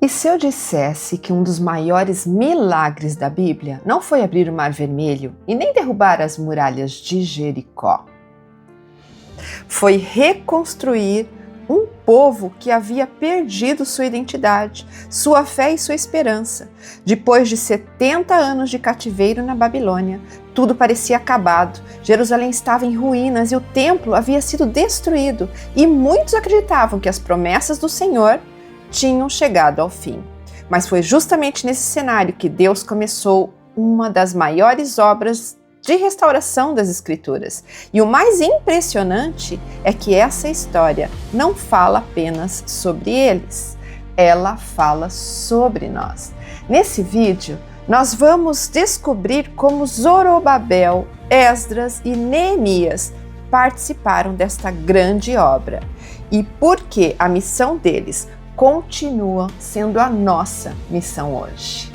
E se eu dissesse que um dos maiores milagres da Bíblia não foi abrir o Mar Vermelho e nem derrubar as muralhas de Jericó? Foi reconstruir um povo que havia perdido sua identidade, sua fé e sua esperança. Depois de 70 anos de cativeiro na Babilônia, tudo parecia acabado. Jerusalém estava em ruínas e o templo havia sido destruído, e muitos acreditavam que as promessas do Senhor tinham chegado ao fim. Mas foi justamente nesse cenário que Deus começou uma das maiores obras de restauração das Escrituras. E o mais impressionante é que essa história não fala apenas sobre eles, ela fala sobre nós. Nesse vídeo, nós vamos descobrir como Zorobabel, Esdras e Neemias participaram desta grande obra e por que a missão deles continua sendo a nossa missão hoje.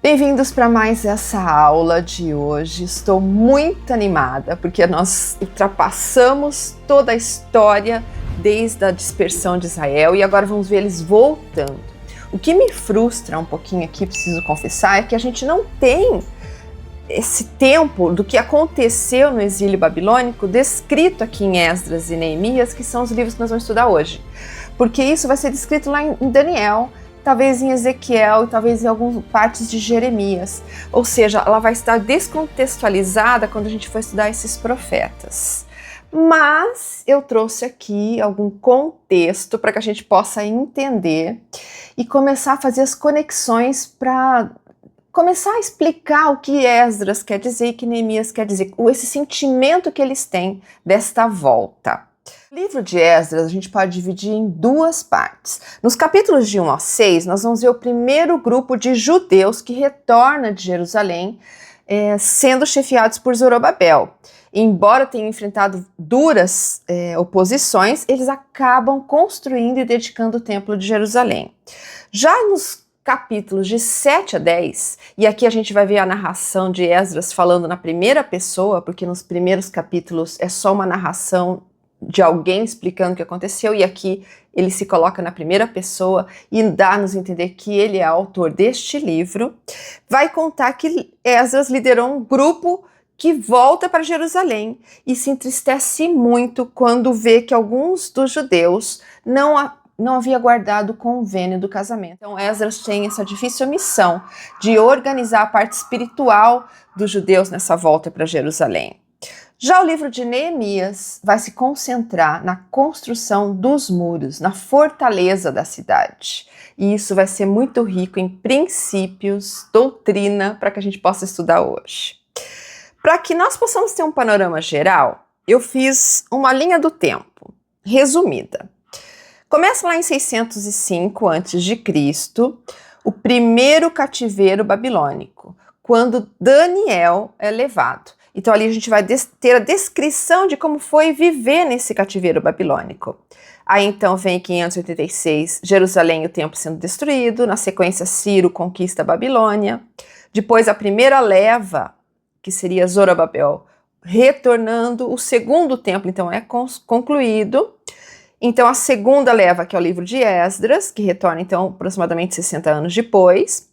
Bem-vindos para mais essa aula de hoje. Estou muito animada porque nós ultrapassamos toda a história desde a dispersão de Israel e agora vamos ver eles voltando. O que me frustra um pouquinho aqui, preciso confessar, é que a gente não tem esse tempo do que aconteceu no exílio babilônico descrito aqui em Esdras e Neemias, que são os livros que nós vamos estudar hoje. Porque isso vai ser descrito lá em Daniel, talvez em Ezequiel e talvez em algumas partes de Jeremias. Ou seja, ela vai estar descontextualizada quando a gente for estudar esses profetas. Mas eu trouxe aqui algum contexto para que a gente possa entender e começar a fazer as conexões para começar a explicar o que Esdras quer dizer e que Neemias quer dizer, esse sentimento que eles têm desta volta. O livro de Esdras a gente pode dividir em duas partes. Nos capítulos de 1 a 6, nós vamos ver o primeiro grupo de judeus que retorna de Jerusalém, sendo chefiados por Zorobabel. Embora tenham enfrentado duras oposições, eles acabam construindo e dedicando o templo de Jerusalém. Já nos capítulos de 7 a 10, e aqui a gente vai ver a narração de Esdras falando na primeira pessoa, porque nos primeiros capítulos é só uma narração de alguém explicando o que aconteceu, e aqui ele se coloca na primeira pessoa e dá-nos a entender que ele é autor deste livro. Vai contar que Esdras liderou um grupo que volta para Jerusalém e se entristece muito quando vê que alguns dos judeus não havia guardado o convênio do casamento. Então Esdras tem essa difícil missão de organizar a parte espiritual dos judeus nessa volta para Jerusalém. Já o livro de Neemias vai se concentrar na construção dos muros, na fortaleza da cidade. E isso vai ser muito rico em princípios, doutrina, para que a gente possa estudar hoje. Para que nós possamos ter um panorama geral, eu fiz uma linha do tempo, resumida. Começa lá em 605 a.C., o primeiro cativeiro babilônico, quando Daniel é levado. Então ali a gente vai ter a descrição de como foi viver nesse cativeiro babilônico. Aí então vem em 586, Jerusalém e o templo sendo destruído, na sequência Ciro conquista a Babilônia, depois a primeira leva, que seria Zorobabel, retornando, o segundo templo então é concluído. Então a segunda leva, que é o livro de Esdras, que retorna então aproximadamente 60 anos depois,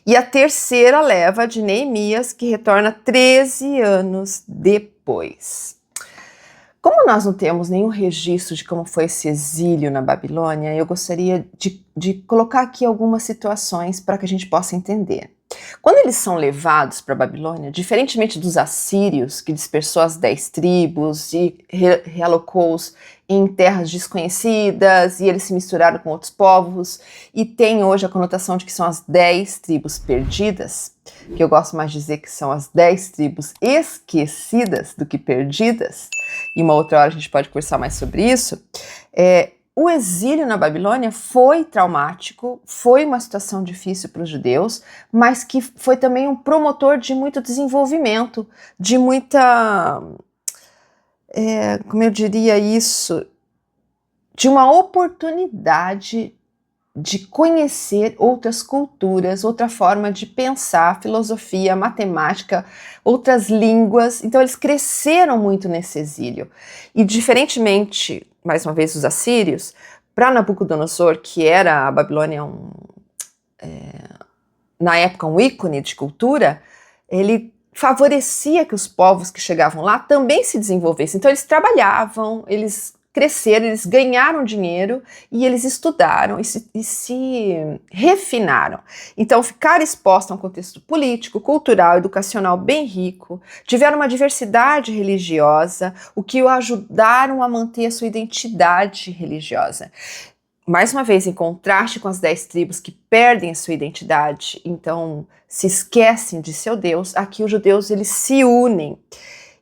e a terceira leva de Neemias, que retorna 13 anos depois. Como nós não temos nenhum registro de como foi esse exílio na Babilônia, eu gostaria de colocar aqui algumas situações para que a gente possa entender. Quando eles são levados para a Babilônia, diferentemente dos assírios, que dispersou as 10 tribos e realocou-os em terras desconhecidas, e eles se misturaram com outros povos, e tem hoje a conotação de que são as 10 tribos perdidas, que eu gosto mais de dizer que são as 10 tribos esquecidas do que perdidas, e uma outra hora a gente pode conversar mais sobre isso. O exílio na Babilônia foi traumático, foi uma situação difícil para os judeus, mas que foi também um promotor de muito desenvolvimento, de muita, como eu diria isso, de uma oportunidade de conhecer outras culturas, outra forma de pensar, filosofia, matemática, outras línguas. Então eles cresceram muito nesse exílio. E diferentemente, mais uma vez, dos assírios, para Nabucodonosor, que era a Babilônia na época um ícone de cultura, ele favorecia que os povos que chegavam lá também se desenvolvessem. Então eles trabalhavam, eles cresceram, eles ganharam dinheiro e eles estudaram e se refinaram. Então ficaram expostos a um contexto político, cultural, educacional bem rico, tiveram uma diversidade religiosa, o que o ajudaram a manter a sua identidade religiosa. Mais uma vez, em contraste com as 10 tribos que perdem a sua identidade, então se esquecem de seu Deus, aqui os judeus eles se unem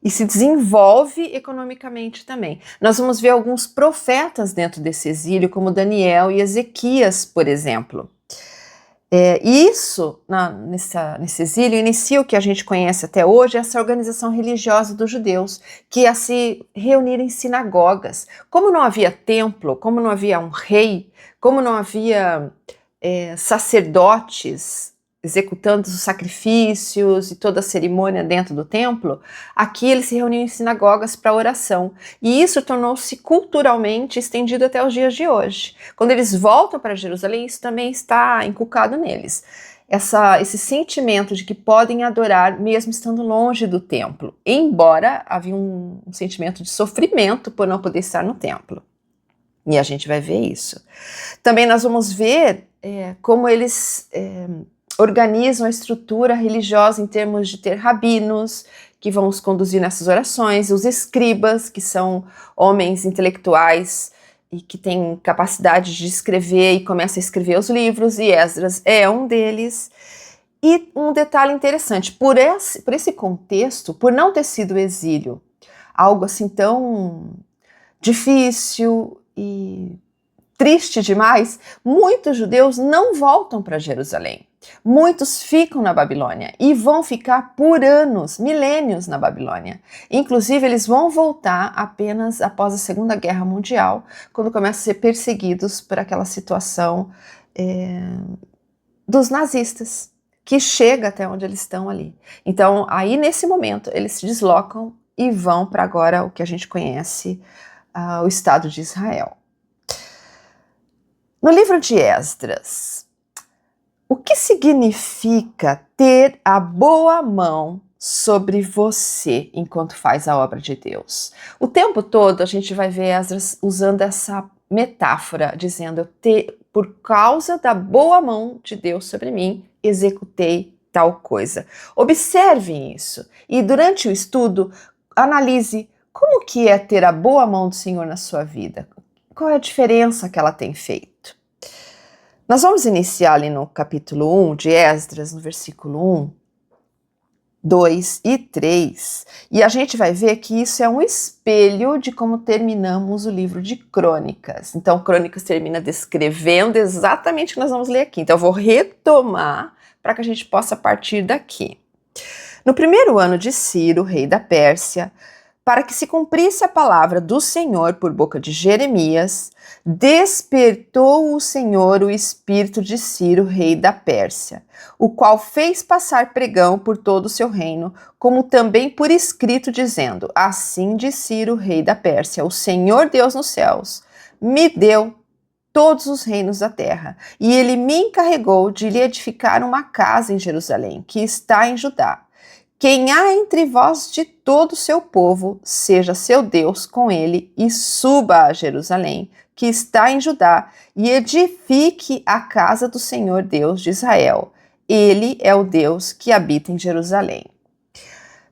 e se desenvolve economicamente também. Nós vamos ver alguns profetas dentro desse exílio, como Daniel e Ezequias, por exemplo. Isso, nesse exílio, inicia o que a gente conhece até hoje, essa organização religiosa dos judeus, que ia se reunir em sinagogas. Como não havia templo, como não havia um rei, como não havia sacerdotes executando os sacrifícios e toda a cerimônia dentro do templo, aqui eles se reuniam em sinagogas para oração. E isso tornou-se culturalmente estendido até os dias de hoje. Quando eles voltam para Jerusalém, isso também está inculcado neles. Esse sentimento de que podem adorar mesmo estando longe do templo, embora havia um sentimento de sofrimento por não poder estar no templo. E a gente vai ver isso. Também nós vamos ver como eles organizam a estrutura religiosa em termos de ter rabinos que vão os conduzir nessas orações, os escribas, que são homens intelectuais e que têm capacidade de escrever e começam a escrever os livros, e Esdras é um deles. E um detalhe interessante, por esse contexto, por não ter sido exílio, algo assim tão difícil e triste demais, muitos judeus não voltam para Jerusalém. Muitos ficam na Babilônia e vão ficar por anos, milênios na Babilônia. Inclusive, eles vão voltar apenas após a Segunda Guerra Mundial, quando começam a ser perseguidos por aquela situação dos nazistas, que chega até onde eles estão ali. Então, aí nesse momento, eles se deslocam e vão para agora o que a gente conhece, o Estado de Israel. No livro de Esdras, o que significa ter a boa mão sobre você enquanto faz a obra de Deus? O tempo todo a gente vai ver Esdras usando essa metáfora, dizendo: por causa da boa mão de Deus sobre mim, executei tal coisa. Observem isso e durante o estudo analise como que é ter a boa mão do Senhor na sua vida. Qual é a diferença que ela tem feito? Nós vamos iniciar ali no capítulo 1 de Esdras, no versículo 1, 2 e 3, e a gente vai ver que isso é um espelho de como terminamos o livro de Crônicas. Então, Crônicas termina descrevendo exatamente o que nós vamos ler aqui. Então, eu vou retomar para que a gente possa partir daqui. No primeiro ano de Ciro, rei da Pérsia, para que se cumprisse a palavra do Senhor por boca de Jeremias, despertou o Senhor o espírito de Ciro, rei da Pérsia, o qual fez passar pregão por todo o seu reino, como também por escrito, dizendo: assim diz Ciro, rei da Pérsia, o Senhor Deus nos céus me deu todos os reinos da terra, e ele me encarregou de lhe edificar uma casa em Jerusalém, que está em Judá. Quem há entre vós de todo o seu povo, seja seu Deus com ele, e suba a Jerusalém, que está em Judá, e edifique a casa do Senhor Deus de Israel. Ele é o Deus que habita em Jerusalém.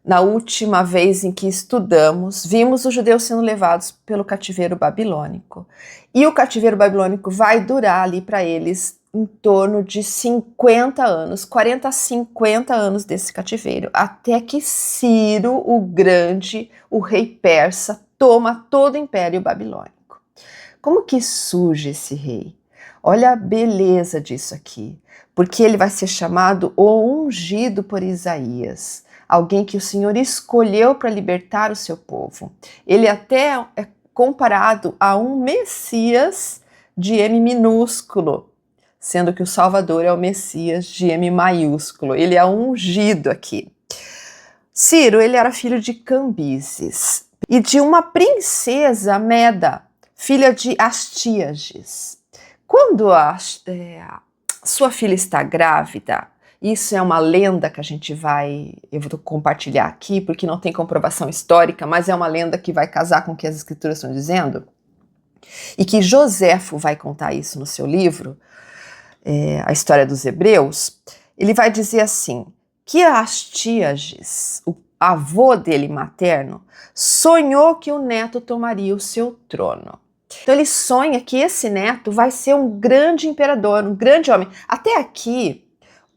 Na última vez em que estudamos, vimos os judeus sendo levados pelo cativeiro babilônico. E o cativeiro babilônico vai durar ali para eles em torno de 50 anos, 40 a 50 anos desse cativeiro, até que Ciro, o Grande, o rei persa, toma todo o Império Babilônico. Como que surge esse rei? Olha a beleza disso aqui, porque ele vai ser chamado o ungido por Isaías, alguém que o Senhor escolheu para libertar o seu povo. Ele até é comparado a um Messias de M minúsculo. sendo que o Salvador é o Messias de M maiúsculo. Ele é um ungido aqui. Ciro, ele era filho de Cambises e de uma princesa Meda, filha de Astíages. Quando sua filha está grávida, isso é uma lenda que eu vou compartilhar aqui, porque não tem comprovação histórica, mas é uma lenda que vai casar com o que as escrituras estão dizendo, e que Joséfo vai contar isso no seu livro, a história dos Hebreus. Ele vai dizer assim, que Astíages, o avô dele materno, sonhou que o neto tomaria o seu trono. Então ele sonha que esse neto vai ser um grande imperador, um grande homem. Até aqui,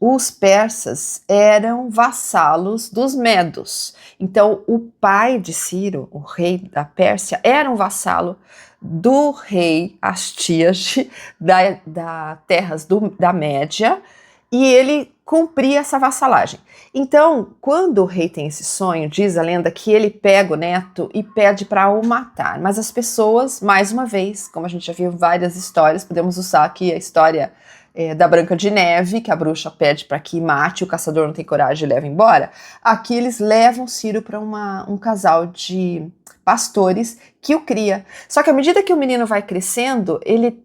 os persas eram vassalos dos medos. Então o pai de Ciro, o rei da Pérsia, era um vassalo do rei Astíages, da terras da Média, e ele cumpria essa vassalagem. Então, quando o rei tem esse sonho, diz a lenda que ele pega o neto e pede para o matar. Mas as pessoas, mais uma vez, como a gente já viu várias histórias, podemos usar aqui a história da Branca de Neve, que a bruxa pede para que mate, o caçador não tem coragem e leva embora. Aqui eles levam Ciro para um casal de pastores que o cria. Só que à medida que o menino vai crescendo, ele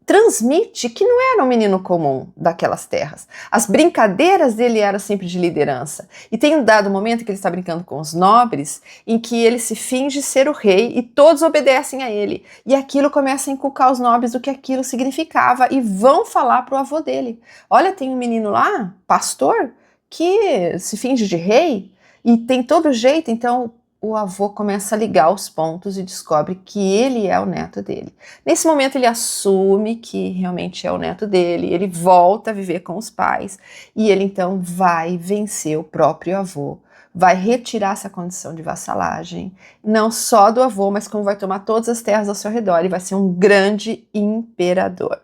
transmite que não era um menino comum daquelas terras. As brincadeiras dele eram sempre de liderança. E tem um dado momento que ele está brincando com os nobres, em que ele se finge ser o rei e todos obedecem a ele. E aquilo começa a inculcar os nobres do que aquilo significava e vão falar para o avô dele. Olha, tem um menino lá, pastor, que se finge de rei e tem todo jeito, então o avô começa a ligar os pontos e descobre que ele é o neto dele. Nesse momento ele assume que realmente é o neto dele, ele volta a viver com os pais e ele então vai vencer o próprio avô, vai retirar essa condição de vassalagem, não só do avô, mas como vai tomar todas as terras ao seu redor e vai ser um grande imperador.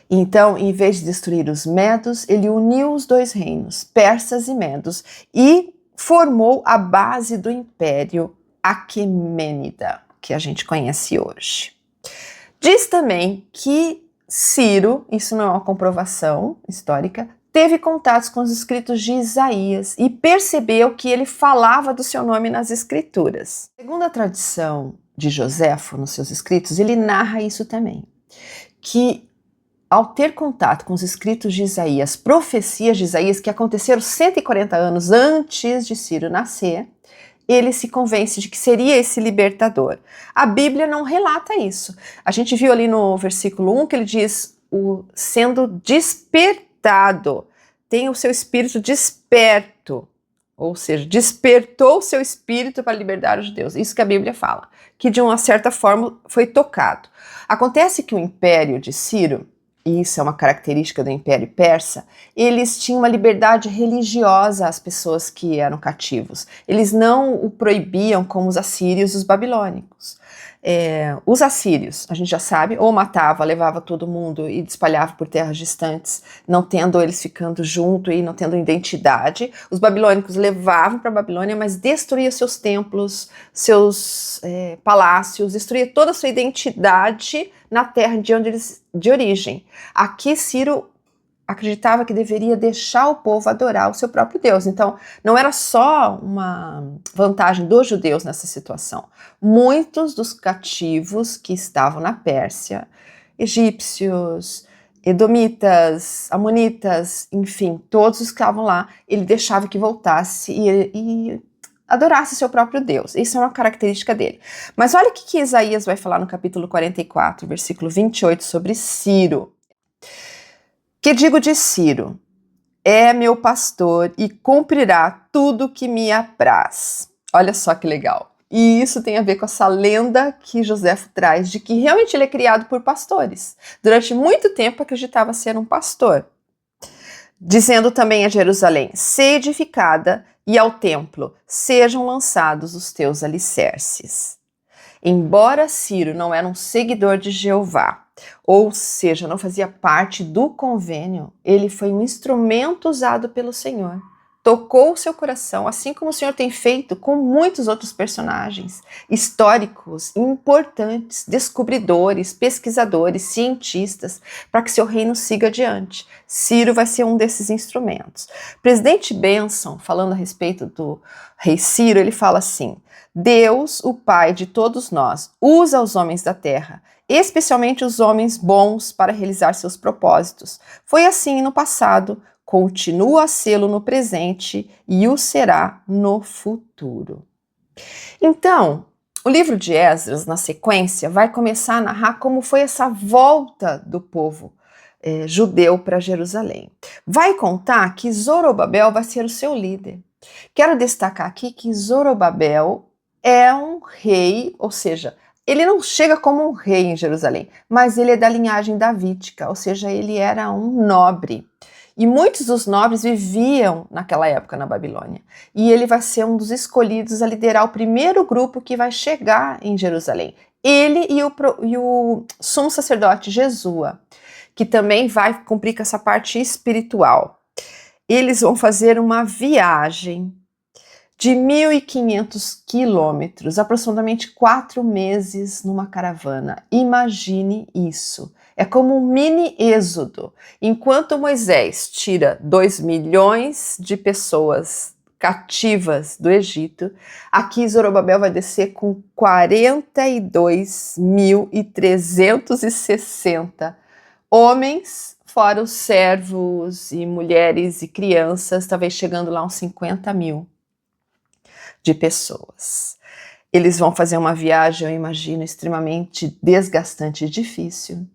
Então, em vez de destruir os medos, ele uniu os dois reinos, persas e medos, e formou a base do Império Aquemênida, que a gente conhece hoje. Diz também que Ciro, isso não é uma comprovação histórica, teve contatos com os escritos de Isaías e percebeu que ele falava do seu nome nas escrituras. Segundo a tradição de Joséfo, nos seus escritos, ele narra isso também, que ao ter contato com os escritos de Isaías, profecias de Isaías que aconteceram 140 anos antes de Ciro nascer, ele se convence de que seria esse libertador. A Bíblia não relata isso. A gente viu ali no versículo 1 que ele diz sendo despertado, tem o seu espírito desperto, ou seja, despertou o seu espírito para libertar os judeus. Isso que a Bíblia fala, que de uma certa forma foi tocado. Acontece que o império de Ciro, e isso é uma característica do Império Persa, eles tinham uma liberdade religiosa às pessoas que eram cativos. Eles não o proibiam como os assírios e os babilônicos. Os assírios, a gente já sabe, ou matava, levava todo mundo e espalhava por terras distantes, não tendo eles ficando junto e não tendo identidade. Os babilônicos levavam para a Babilônia, mas destruía seus templos, seus palácios, destruía toda a sua identidade na terra de origem. Aqui Ciro acreditava que deveria deixar o povo adorar o seu próprio Deus. Então, não era só uma vantagem dos judeus nessa situação. Muitos dos cativos que estavam na Pérsia, egípcios, edomitas, amonitas, enfim, todos os que estavam lá, ele deixava que voltasse e adorasse seu próprio Deus. Isso é uma característica dele. Mas olha o que Isaías vai falar no capítulo 44, versículo 28, sobre Ciro. Que digo de Ciro? É meu pastor e cumprirá tudo que me apraz. Olha só que legal. E isso tem a ver com essa lenda que Joséfo traz de que realmente ele é criado por pastores. Durante muito tempo acreditava ser um pastor. Dizendo também a Jerusalém, sê edificada, e ao templo sejam lançados os teus alicerces. Embora Ciro não era um seguidor de Jeová, ou seja, não fazia parte do convênio, ele foi um instrumento usado pelo Senhor. tocou o seu coração, assim como o Senhor tem feito com muitos outros personagens históricos importantes, descobridores, pesquisadores, cientistas, para que seu reino siga adiante. Ciro vai ser um desses instrumentos. Presidente Benson, falando a respeito do rei Ciro, ele fala assim: Deus, o Pai de todos nós, usa os homens da terra, especialmente os homens bons, para realizar seus propósitos. Foi assim no passado, continua a sê-lo no presente e o será no futuro. Então, o livro de Esdras, na sequência, vai começar a narrar como foi essa volta do povo judeu para Jerusalém. Vai contar que Zorobabel vai ser o seu líder. Quero destacar aqui que Zorobabel é um rei, ou seja, ele não chega como um rei em Jerusalém, mas ele é da linhagem davídica, ou seja, ele era um nobre. E muitos dos nobres viviam naquela época na Babilônia. E ele vai ser um dos escolhidos a liderar o primeiro grupo que vai chegar em Jerusalém. Ele e o sumo sacerdote Jesua, que também vai cumprir com essa parte espiritual. Eles vão fazer uma viagem de 1.500 quilômetros, aproximadamente 4 meses numa caravana. Imagine isso. É como um mini êxodo. Enquanto Moisés tira 2 milhões de pessoas cativas do Egito, aqui Zorobabel vai descer com 42.360 homens, fora os servos e mulheres e crianças, talvez chegando lá uns 50 mil de pessoas. Eles vão fazer uma viagem, eu imagino, extremamente desgastante e difícil.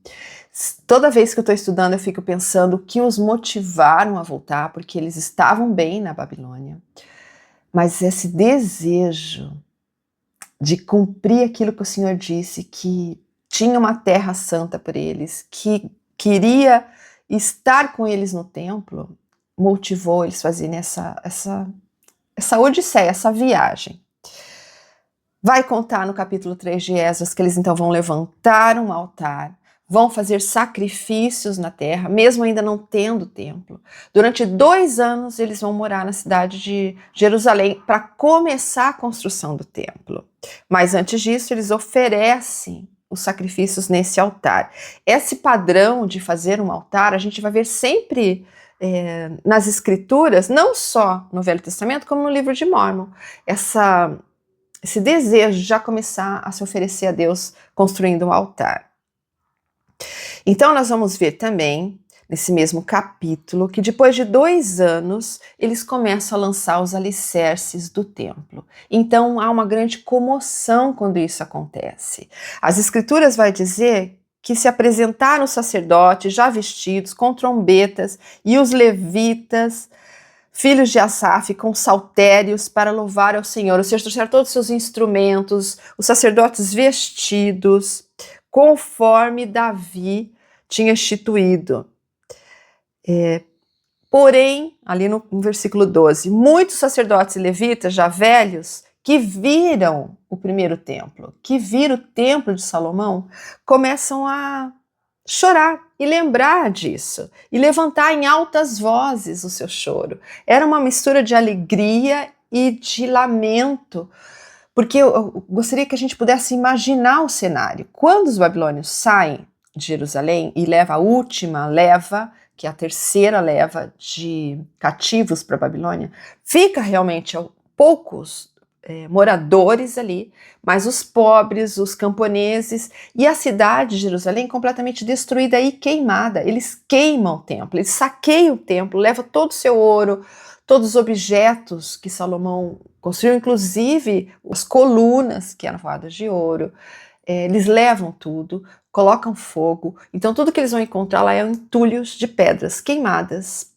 Toda vez que eu estou estudando, eu fico pensando o que os motivaram a voltar, porque eles estavam bem na Babilônia. Mas esse desejo de cumprir aquilo que o Senhor disse, que tinha uma terra santa por eles, que queria estar com eles no templo, motivou eles a fazerem essa odisseia, essa viagem. Vai contar no capítulo 3 de Esdras que eles então vão levantar um altar, vão fazer sacrifícios na terra, mesmo ainda não tendo templo. Durante 2 anos eles vão morar na cidade de Jerusalém para começar a construção do templo. Mas antes disso eles oferecem os sacrifícios nesse altar. Esse padrão de fazer um altar a gente vai ver sempre nas escrituras, não só no Velho Testamento, como no livro de Mórmon. Esse desejo de já começar a se oferecer a Deus construindo um altar. Então nós vamos ver também, nesse mesmo capítulo, que depois de 2 anos, eles começam a lançar os alicerces do templo. Então há uma grande comoção quando isso acontece. As escrituras vai dizer que se apresentaram os sacerdotes já vestidos com trombetas e os levitas, filhos de Asaf, com saltérios para louvar ao Senhor. Ou seja, trouxeram todos os seus instrumentos, os sacerdotes vestidos, conforme Davi tinha instituído. Porém, ali no versículo 12, muitos sacerdotes e levitas já velhos, que viram o primeiro templo, que viram o templo de Salomão, começam a chorar e lembrar disso, e levantar em altas vozes o seu choro. Era uma mistura de alegria e de lamento, porque eu gostaria que a gente pudesse imaginar o cenário. Quando os babilônios saem de Jerusalém e levam a última leva, que é a terceira leva de cativos para a Babilônia, fica realmente poucos moradores ali, mas os pobres, os camponeses, e a cidade de Jerusalém completamente destruída e queimada. Eles queimam o templo, eles saqueiam o templo, levam todo o seu ouro, todos os objetos que Salomão construiu, inclusive as colunas que eram forradas de ouro. Eles levam tudo, colocam fogo, então tudo que eles vão encontrar lá é entulhos de pedras queimadas.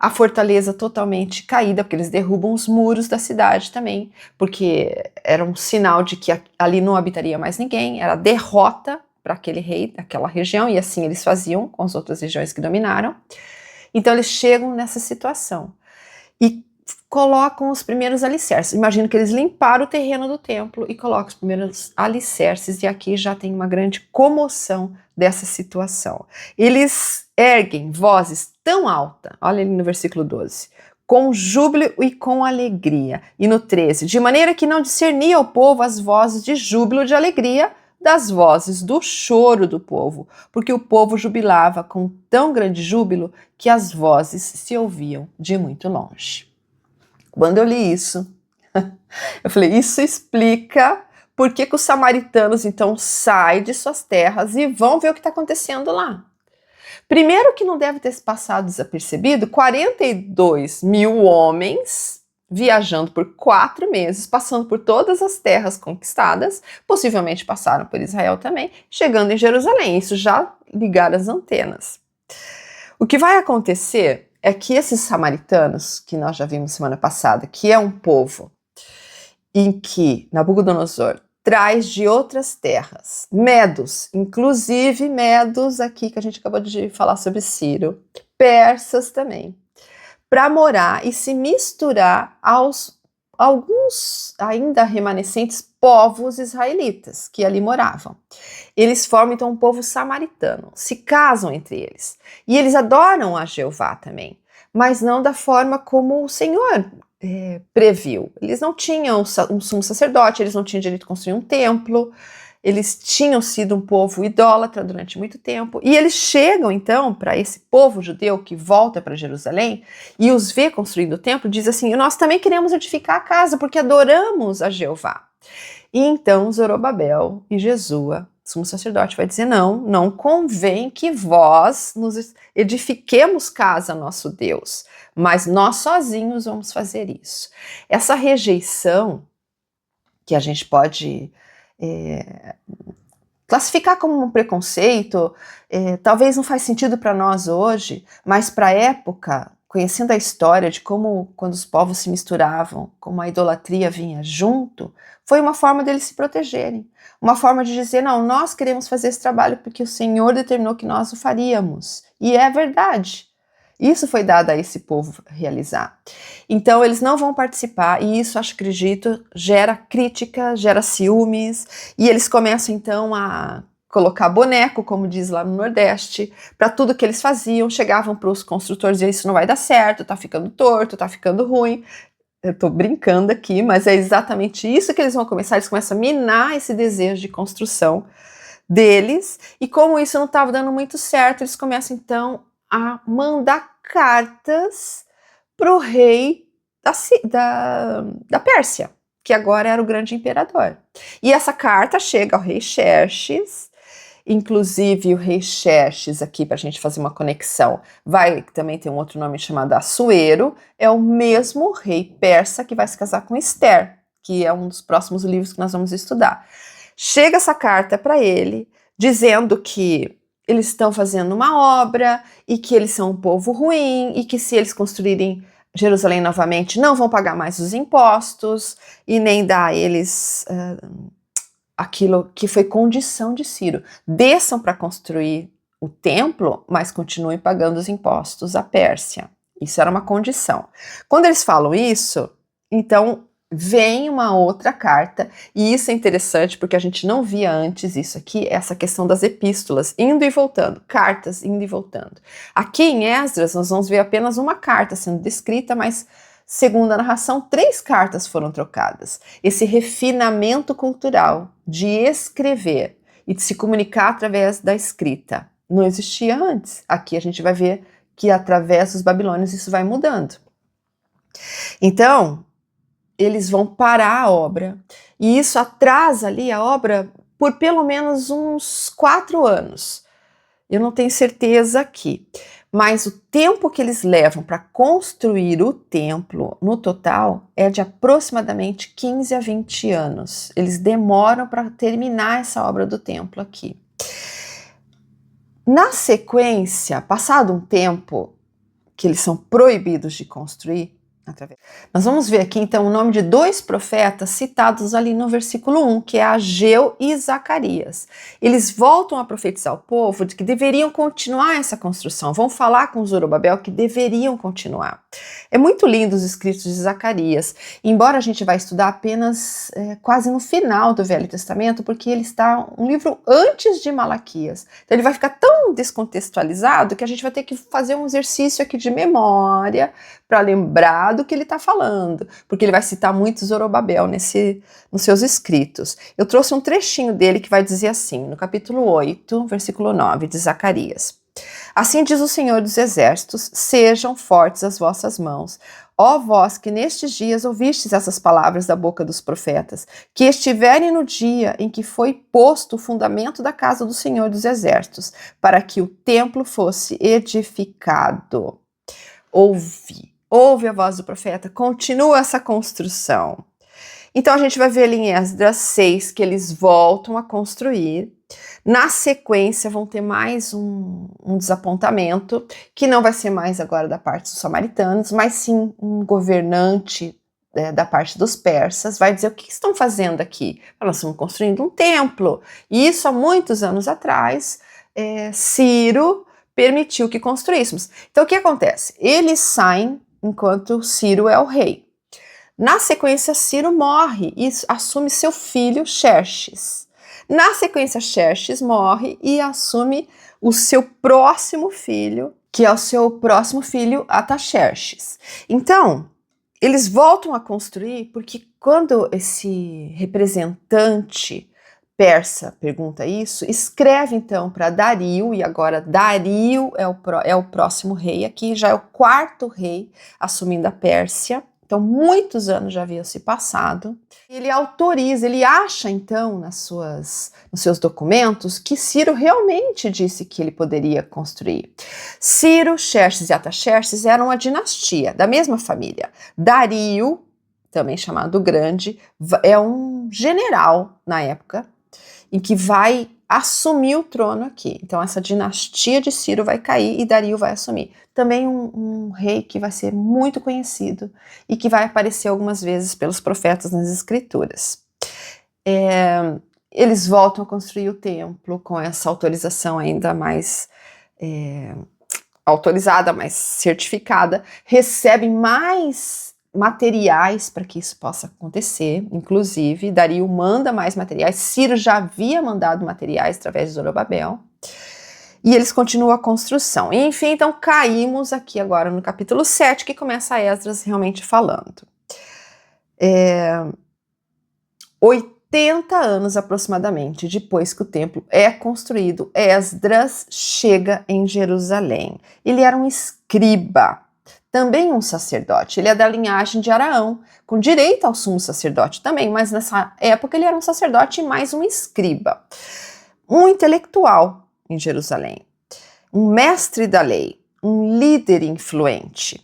A fortaleza totalmente caída, porque eles derrubam os muros da cidade também, porque era um sinal de que ali não habitaria mais ninguém, era derrota para aquele rei daquela região, e assim eles faziam com as outras regiões que dominaram. Então eles chegam nessa situação e colocam os primeiros alicerces. Imagino que eles limparam o terreno do templo e colocam os primeiros alicerces, e aqui já tem uma grande comoção dessa situação. Eles erguem vozes tão alta, olha ali no versículo 12, com júbilo e com alegria. E no 13, de maneira que não discernia o povo as vozes de júbilo e de alegria das vozes do choro do povo, porque o povo jubilava com tão grande júbilo que as vozes se ouviam de muito longe. Quando eu li isso, eu falei, isso explica por que os samaritanos então saem de suas terras e vão ver o que está acontecendo lá. Primeiro que não deve ter passado desapercebido 42 mil homens viajando por 4 meses, passando por todas as terras conquistadas, possivelmente passaram por Israel também, chegando em Jerusalém. Isso já ligaram as antenas. O que vai acontecer é que esses samaritanos, que nós já vimos semana passada, que é um povo em que Nabucodonosor traz de outras terras, medos, inclusive medos aqui que a gente acabou de falar sobre Ciro, persas também, para morar e se misturar aos alguns ainda remanescentes povos israelitas que ali moravam. Eles formam então um povo samaritano, se casam entre eles. E eles adoram a Jeová também, mas não da forma como o Senhor previu. Eles não tinham um sumo sacerdote, eles não tinham direito de construir um templo, eles tinham sido um povo idólatra durante muito tempo, e eles chegam então para esse povo judeu que volta para Jerusalém e os vê construindo o templo, diz assim, nós também queremos edificar a casa porque adoramos a Jeová. E então Zorobabel e Jesua, sumo sacerdote, vai dizer, não convém que vós nos edifiquemos casa a nosso Deus, mas nós sozinhos vamos fazer isso. Essa rejeição, que a gente pode classificar como um preconceito, talvez não faz sentido para nós hoje, mas para a época, conhecendo a história de como quando os povos se misturavam, como a idolatria vinha junto, foi uma forma deles se protegerem, uma forma de dizer, não, nós queremos fazer esse trabalho porque o Senhor determinou que nós o faríamos, e é verdade. Isso foi dado a esse povo realizar. Então eles não vão participar e isso, acredito, gera crítica, gera ciúmes e eles começam então a colocar boneco, como diz lá no Nordeste, para tudo que eles faziam, chegavam para os construtores e isso não vai dar certo, tá ficando torto, tá ficando ruim. Eu tô brincando aqui, mas é exatamente isso que eles vão começar, eles começam a minar esse desejo de construção deles e como isso não estava dando muito certo, eles começam então a mandar cartas para o rei da Pérsia, que agora era o grande imperador. E essa carta chega ao rei Xerxes, inclusive o rei Xerxes, aqui para a gente fazer uma conexão, vai também ter um outro nome chamado Assuero, é o mesmo rei persa que vai se casar com Esther, que é um dos próximos livros que nós vamos estudar. Chega essa carta para ele, dizendo que eles estão fazendo uma obra e que eles são um povo ruim e que se eles construírem Jerusalém novamente não vão pagar mais os impostos e nem dar a eles aquilo que foi condição de Ciro. Desçam para construir o templo, mas continuem pagando os impostos à Pérsia. Isso era uma condição. Quando eles falam isso, então vem uma outra carta, e isso é interessante porque a gente não via antes isso aqui, essa questão das epístolas, indo e voltando, cartas indo e voltando. Aqui em Esdras nós vamos ver apenas uma carta sendo descrita, mas segundo a narração, 3 cartas foram trocadas. Esse refinamento cultural de escrever e de se comunicar através da escrita não existia antes. Aqui a gente vai ver que através dos babilônios isso vai mudando. Então, eles vão parar a obra, e isso atrasa ali a obra por pelo menos uns 4 anos. Eu não tenho certeza aqui, mas o tempo que eles levam para construir o templo, no total, é de aproximadamente 15 a 20 anos. Eles demoram para terminar essa obra do templo aqui. Na sequência, passado um tempo que eles são proibidos de construir, Nós vamos ver aqui então o nome de 2 profetas citados ali no versículo 1, que é Ageu e Zacarias. Eles voltam a profetizar ao povo de que deveriam continuar essa construção, vão falar com Zorobabel que deveriam continuar. É muito lindo os escritos de Zacarias, embora a gente vai estudar apenas quase no final do Velho Testamento, porque ele está um livro antes de Malaquias. Então ele vai ficar tão descontextualizado que a gente vai ter que fazer um exercício aqui de memória para lembrar do que ele está falando, porque ele vai citar muito Zorobabel nos seus escritos. Eu trouxe um trechinho dele que vai dizer assim, no capítulo 8, versículo 9 de Zacarias. Assim diz o Senhor dos Exércitos, sejam fortes as vossas mãos, ó vós que nestes dias ouvistes essas palavras da boca dos profetas, que estiverem no dia em que foi posto o fundamento da casa do Senhor dos Exércitos, para que o templo fosse edificado. Ouve a voz do profeta, continua essa construção. Então a gente vai ver ali em Esdras 6 que eles voltam a construir. Na sequência vão ter mais um desapontamento, que não vai ser mais agora da parte dos samaritanos, mas sim um governante da parte dos persas, vai dizer o que estão fazendo aqui? Nós estamos construindo um templo. E isso há muitos anos atrás, Ciro permitiu que construíssemos. Então o que acontece? Eles saem enquanto Ciro é o rei. Na sequência, Ciro morre e assume seu filho Xerxes. Na sequência, Xerxes morre e assume o seu próximo filho, que é o seu próximo filho, Artaxerxes. Então, eles voltam a construir porque quando esse representante persa pergunta isso, escreve então para Dario, e agora Dario é o próximo rei, aqui já é o 4º rei assumindo a Pérsia, então muitos anos já haviam se passado. Ele autoriza, ele acha então nos seus documentos que Ciro realmente disse que ele poderia construir. Ciro, Xerxes e Artaxerxes eram uma dinastia da mesma família. Dario, também chamado Grande, é um general na época, em que vai assumir o trono aqui. Então essa dinastia de Ciro vai cair e Dario vai assumir. Também um rei que vai ser muito conhecido e que vai aparecer algumas vezes pelos profetas nas escrituras. Eles voltam a construir o templo com essa autorização ainda mais autorizada, mais certificada, recebem mais materiais para que isso possa acontecer, inclusive Dario manda mais materiais, Ciro já havia mandado materiais através de Zorobabel, e eles continuam a construção. E, enfim, então caímos aqui agora no capítulo 7, que começa Esdras realmente falando. 80 anos aproximadamente depois que o templo é construído, Esdras chega em Jerusalém. Ele era um escriba, também um sacerdote. Ele é da linhagem de Araão, com direito ao sumo sacerdote também, mas nessa época ele era um sacerdote e mais um escriba. Um intelectual em Jerusalém, um mestre da lei, um líder influente.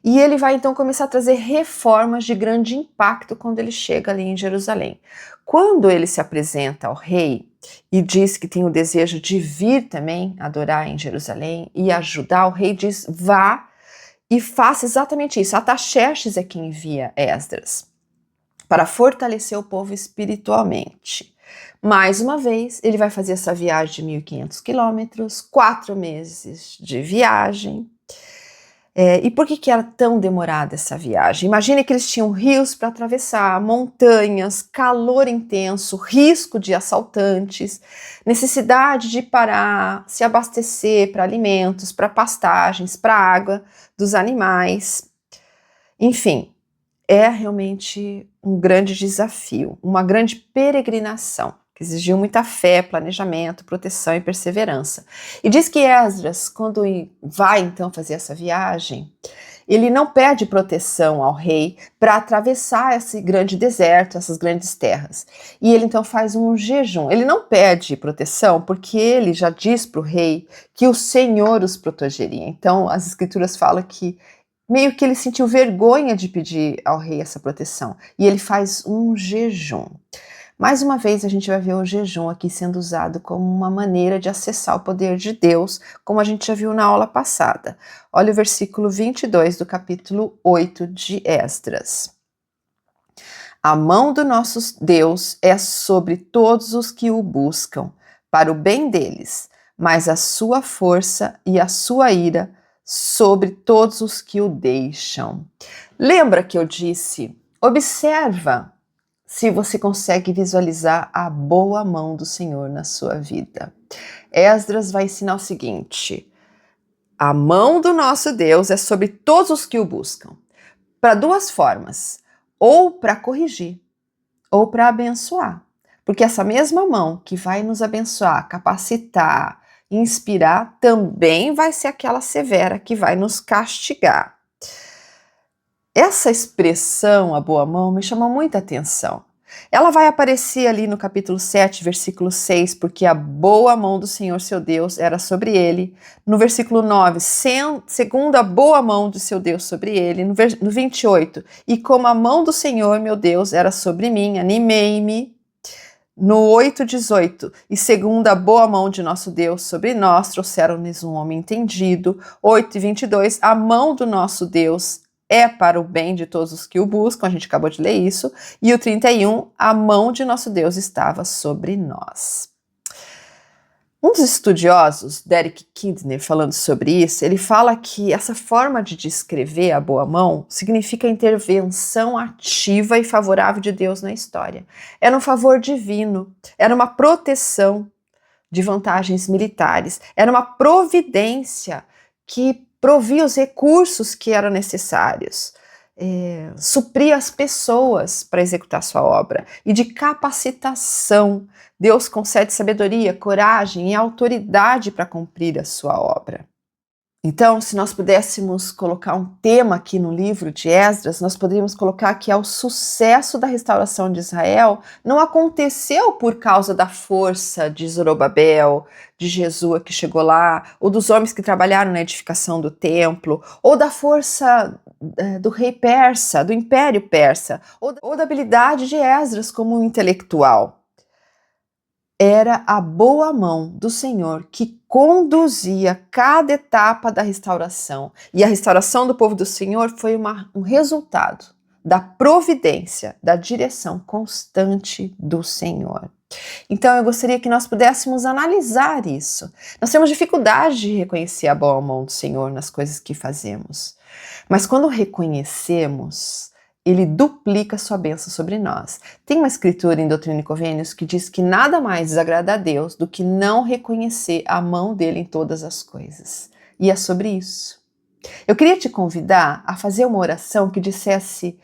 E ele vai então começar a trazer reformas de grande impacto quando ele chega ali em Jerusalém. Quando ele se apresenta ao rei e diz que tem o desejo de vir também adorar em Jerusalém e ajudar, o rei diz, vá e faça exatamente isso. Artaxerxes é quem envia Esdras para fortalecer o povo espiritualmente. Mais uma vez, ele vai fazer essa viagem de 1.500 quilômetros, 4 meses de viagem. E por que era tão demorada essa viagem? Imagine que eles tinham rios para atravessar, montanhas, calor intenso, risco de assaltantes, necessidade de parar, se abastecer para alimentos, para pastagens, para água dos animais. Enfim, é realmente um grande desafio, uma grande peregrinação, que exigiu muita fé, planejamento, proteção e perseverança. E diz que Esdras, quando vai então fazer essa viagem, ele não pede proteção ao rei para atravessar esse grande deserto, essas grandes terras. E ele então faz um jejum. Ele não pede proteção porque ele já diz para o rei que o Senhor os protegeria. Então as escrituras falam que meio que ele sentiu vergonha de pedir ao rei essa proteção. E ele faz um jejum. Mais uma vez a gente vai ver o jejum aqui sendo usado como uma maneira de acessar o poder de Deus, como a gente já viu na aula passada. Olha o versículo 22 do capítulo 8 de Esdras. A mão do nosso Deus é sobre todos os que o buscam, para o bem deles, mas a sua força e a sua ira sobre todos os que o deixam. Lembra que eu disse, observa se você consegue visualizar a boa mão do Senhor na sua vida. Esdras vai ensinar o seguinte, a mão do nosso Deus é sobre todos os que o buscam, para duas formas, ou para corrigir, ou para abençoar. Porque essa mesma mão que vai nos abençoar, capacitar, inspirar, também vai ser aquela severa que vai nos castigar. Essa expressão, a boa mão, me chama muita atenção. Ela vai aparecer ali no capítulo 7, versículo 6, porque a boa mão do Senhor seu Deus era sobre ele. No versículo 9, segundo a boa mão do seu Deus sobre ele. No 28, e como a mão do Senhor meu Deus era sobre mim, animei-me. No 8:18, e segundo a boa mão de nosso Deus sobre nós, trouxeram-nos um homem entendido. 8:22, a mão do nosso Deus é para o bem de todos os que o buscam, a gente acabou de ler isso. E o 31, a mão de nosso Deus estava sobre nós. Um dos estudiosos, Derek Kidner, falando sobre isso, ele fala que essa forma de descrever a boa mão significa intervenção ativa e favorável de Deus na história. Era um favor divino, era uma proteção de vantagens militares, era uma providência que provia os recursos que eram necessários, supria as pessoas para executar sua obra, e de capacitação. Deus concede sabedoria, coragem e autoridade para cumprir a sua obra. Então, se nós pudéssemos colocar um tema aqui no livro de Esdras, nós poderíamos colocar que o sucesso da restauração de Israel não aconteceu por causa da força de Zorobabel, de Jesua que chegou lá, ou dos homens que trabalharam na edificação do templo, ou da força do rei persa, do império persa, ou da habilidade de Esdras como um intelectual. Era a boa mão do Senhor que conduzia cada etapa da restauração. E a restauração do povo do Senhor foi um resultado da providência, da direção constante do Senhor. Então eu gostaria que nós pudéssemos analisar isso. Nós temos dificuldade de reconhecer a boa mão do Senhor nas coisas que fazemos. Mas quando reconhecemos, ele duplica sua bênção sobre nós. Tem uma escritura em Doutrina e Convênios que diz que nada mais desagrada a Deus do que não reconhecer a mão dele em todas as coisas. E é sobre isso. Eu queria te convidar a fazer uma oração que dissesse: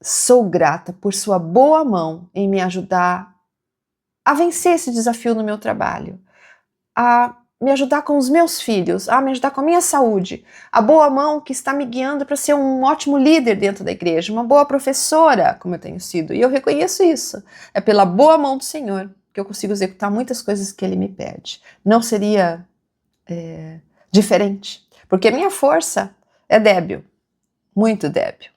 sou grata por sua boa mão em me ajudar a vencer esse desafio no meu trabalho, a me ajudar com os meus filhos, a me ajudar com a minha saúde, a boa mão que está me guiando para ser um ótimo líder dentro da igreja, uma boa professora, como eu tenho sido, e eu reconheço isso. É pela boa mão do Senhor que eu consigo executar muitas coisas que Ele me pede. Não seria diferente, porque a minha força é débil, muito débil.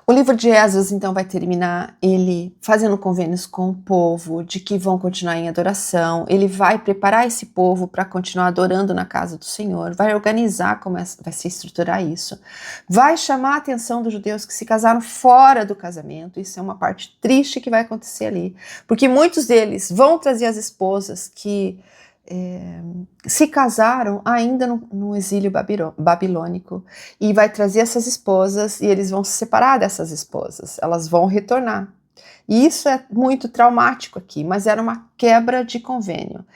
O livro de Esdras, então, vai terminar ele fazendo convênios com o povo de que vão continuar em adoração. Ele vai preparar esse povo para continuar adorando na casa do Senhor, vai organizar como vai se estruturar isso, vai chamar a atenção dos judeus que se casaram fora do casamento. Isso é uma parte triste que vai acontecer ali, porque muitos deles vão trazer as esposas que se casaram ainda no exílio babilônico, e vai trazer essas esposas e eles vão se separar dessas esposas, elas vão retornar. E isso é muito traumático aqui, mas era uma quebra de convênio.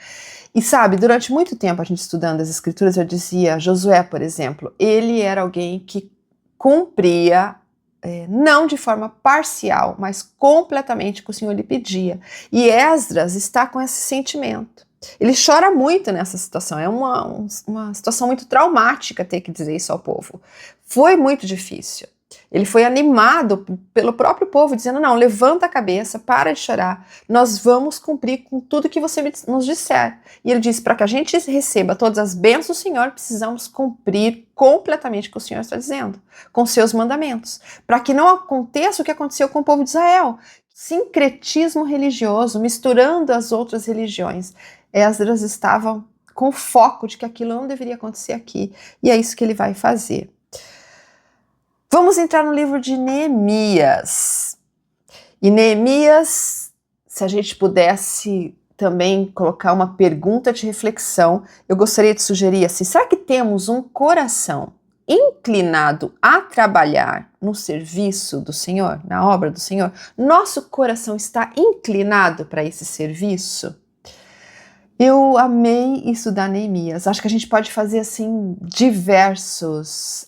E sabe, durante muito tempo a gente estudando as escrituras, eu dizia, Josué, por exemplo, ele era alguém que cumpria não de forma parcial, mas completamente o que o Senhor lhe pedia. E Esdras está com esse sentimento. Ele chora muito nessa situação, é uma situação muito traumática ter que dizer isso ao povo. Foi muito difícil. Ele foi animado pelo próprio povo, dizendo, não, levanta a cabeça, para de chorar, nós vamos cumprir com tudo que você nos disser. E ele disse, para que a gente receba todas as bênçãos do Senhor, precisamos cumprir completamente o que o Senhor está dizendo, com seus mandamentos, para que não aconteça o que aconteceu com o povo de Israel, sincretismo religioso, misturando as outras religiões. Esdras estava com foco de que aquilo não deveria acontecer aqui, e é isso que ele vai fazer. Vamos entrar no livro de Neemias. E Neemias, se a gente pudesse também colocar uma pergunta de reflexão, eu gostaria de sugerir assim: será que temos um coração inclinado a trabalhar no serviço do Senhor, na obra do Senhor? Nosso coração está inclinado para esse serviço? Eu amei estudar Neemias. Acho que a gente pode fazer assim diversos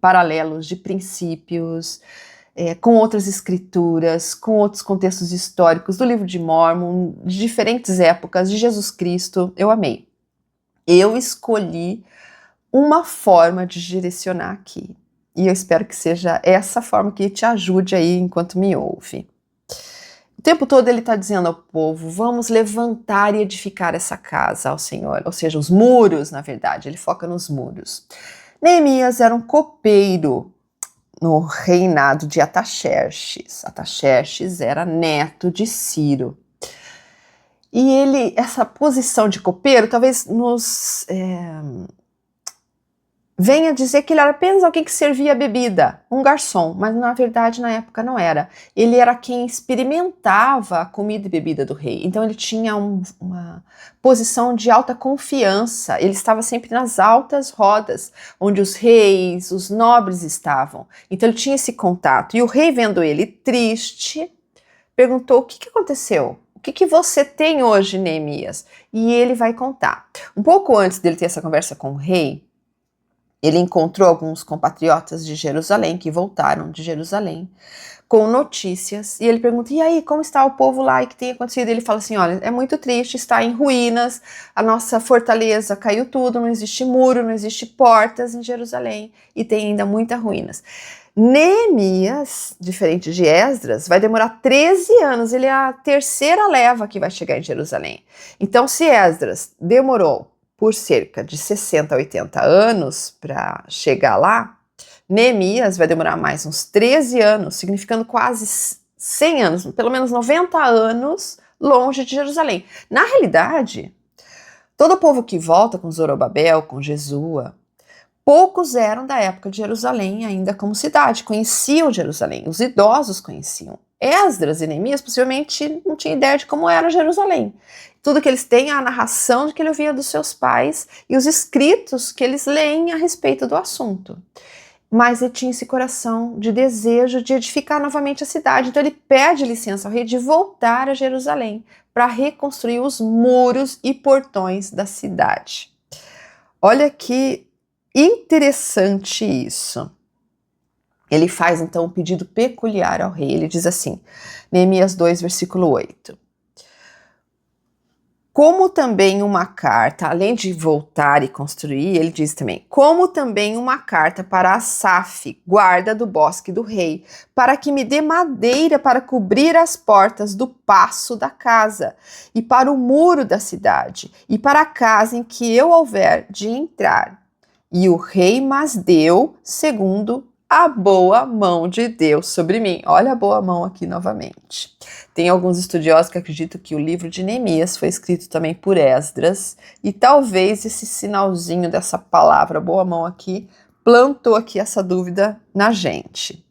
paralelos de princípios com outras escrituras, com outros contextos históricos do livro de Mórmon, de diferentes épocas, de Jesus Cristo. Eu amei. Eu escolhi uma forma de direcionar aqui. E eu espero que seja essa forma que te ajude aí enquanto me ouve. O tempo todo ele está dizendo ao povo: vamos levantar e edificar essa casa ao Senhor. Ou seja, os muros, na verdade, ele foca nos muros. Neemias era um copeiro no reinado de Ataxerxes. Ataxerxes era neto de Ciro. E essa posição de copeiro talvez nos venha dizer que ele era apenas alguém que servia bebida, um garçom, mas na verdade na época não era. Ele era quem experimentava a comida e bebida do rei, então ele tinha uma posição de alta confiança, ele estava sempre nas altas rodas, onde os reis, os nobres estavam, então ele tinha esse contato. E o rei, vendo ele triste, perguntou: o que aconteceu? O que você tem hoje, Neemias? E ele vai contar. Um pouco antes dele ter essa conversa com o rei, ele encontrou alguns compatriotas de Jerusalém, que voltaram de Jerusalém, com notícias, e ele pergunta: e aí, como está o povo lá, e o que tem acontecido? Ele fala assim: olha, é muito triste, está em ruínas, a nossa fortaleza caiu tudo, não existe muro, não existe portas em Jerusalém, e tem ainda muitas ruínas. Neemias, diferente de Esdras, vai demorar 13 anos, ele é a terceira leva que vai chegar em Jerusalém. Então, se Esdras demorou por cerca de 60 a 80 anos para chegar lá, Neemias vai demorar mais uns 13 anos, significando quase 100 anos, pelo menos 90 anos longe de Jerusalém. Na realidade, todo o povo que volta com Zorobabel, com Jesua, poucos eram da época de Jerusalém ainda como cidade, conheciam Jerusalém, os idosos conheciam. Esdras e Neemias possivelmente não tinham ideia de como era Jerusalém. Tudo que eles têm é a narração de que ele ouvia dos seus pais e os escritos que eles leem a respeito do assunto. Mas ele tinha esse coração de desejo de edificar novamente a cidade. Então ele pede licença ao rei de voltar a Jerusalém para reconstruir os muros e portões da cidade. Olha que interessante isso. Ele faz então um pedido peculiar ao rei. Ele diz assim, Neemias 2, versículo 8. Como também uma carta, além de voltar e construir, ele diz também, como também uma carta para Asaf, guarda do bosque do rei, para que me dê madeira para cobrir as portas do paço da casa, e para o muro da cidade, e para a casa em que eu houver de entrar. E o rei mas deu, segundo a boa mão de Deus sobre mim. Olha a boa mão aqui novamente. Tem alguns estudiosos que acreditam que o livro de Neemias foi escrito também por Esdras, e talvez esse sinalzinho dessa palavra boa mão aqui plantou aqui essa dúvida na gente.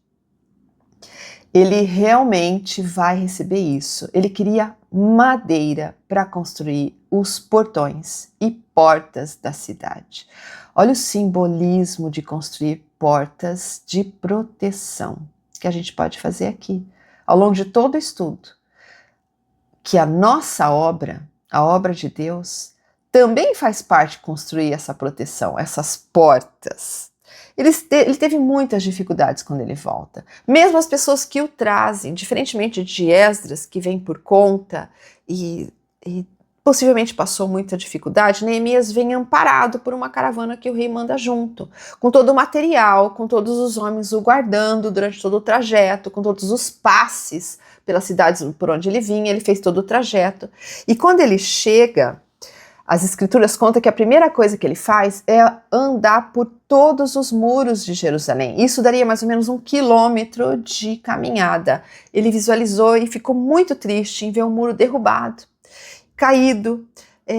Ele realmente vai receber isso. Ele queria madeira para construir os portões e portas da cidade. Olha o simbolismo de construir portas de proteção que a gente pode fazer aqui, ao longo de todo o estudo. Que a nossa obra, a obra de Deus, também faz parte de construir essa proteção, essas portas. Ele teve muitas dificuldades quando ele volta. Mesmo as pessoas que o trazem, diferentemente de Esdras, que vem por conta e possivelmente passou muita dificuldade, Neemias vem amparado por uma caravana que o rei manda junto, com todo o material, com todos os homens o guardando durante todo o trajeto, com todos os passes pelas cidades por onde ele vinha, ele fez todo o trajeto. E quando ele chega, As escrituras contam que a primeira coisa que ele faz é andar por todos os muros de Jerusalém. Isso daria mais ou menos 1 quilômetro de caminhada. Ele visualizou e ficou muito triste em ver um muro derrubado, caído,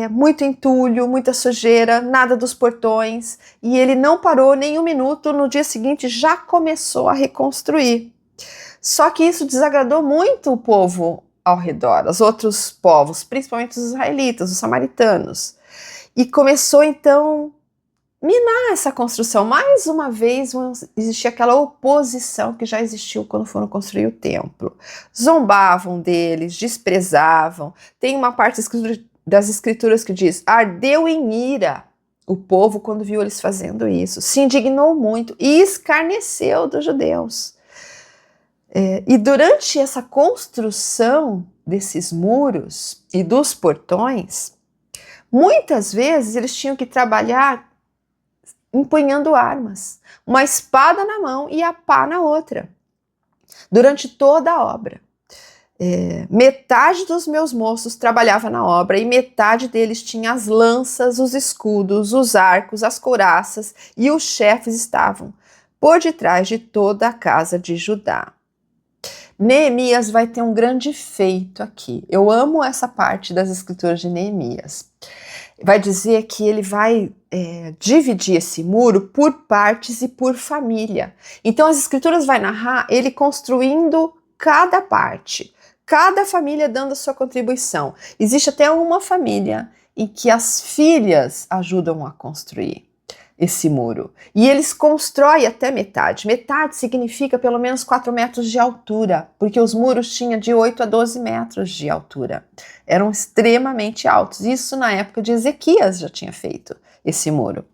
muito entulho, muita sujeira, nada dos portões. E ele não parou nem um minuto, no dia seguinte já começou a reconstruir. Só que isso desagradou muito o povo ao redor, os outros povos, principalmente os israelitas, os samaritanos. E começou então a minar essa construção. Mais uma vez existia aquela oposição que já existiu quando foram construir o templo. Zombavam deles, desprezavam. Tem uma parte das escrituras que diz: ardeu em ira o povo quando viu eles fazendo isso, se indignou muito e escarneceu dos judeus. E durante essa construção desses muros e dos portões, muitas vezes eles tinham que trabalhar empunhando armas, uma espada na mão e a pá na outra, durante toda a obra. Metade dos meus moços trabalhava na obra e metade deles tinha as lanças, os escudos, os arcos, as couraças, e os chefes estavam por detrás de toda a casa de Judá. Neemias vai ter um grande feito aqui. Eu amo essa parte das escrituras de Neemias. Vai dizer que ele vai dividir esse muro por partes e por família. Então as escrituras vai narrar ele construindo cada parte, cada família dando a sua contribuição. Existe até uma família em que as filhas ajudam a construir esse muro. E eles constroem até metade. Metade significa pelo menos 4 metros de altura, porque os muros tinham de 8 a 12 metros de altura. Eram extremamente altos. Isso na época de Ezequias já tinha feito esse muro.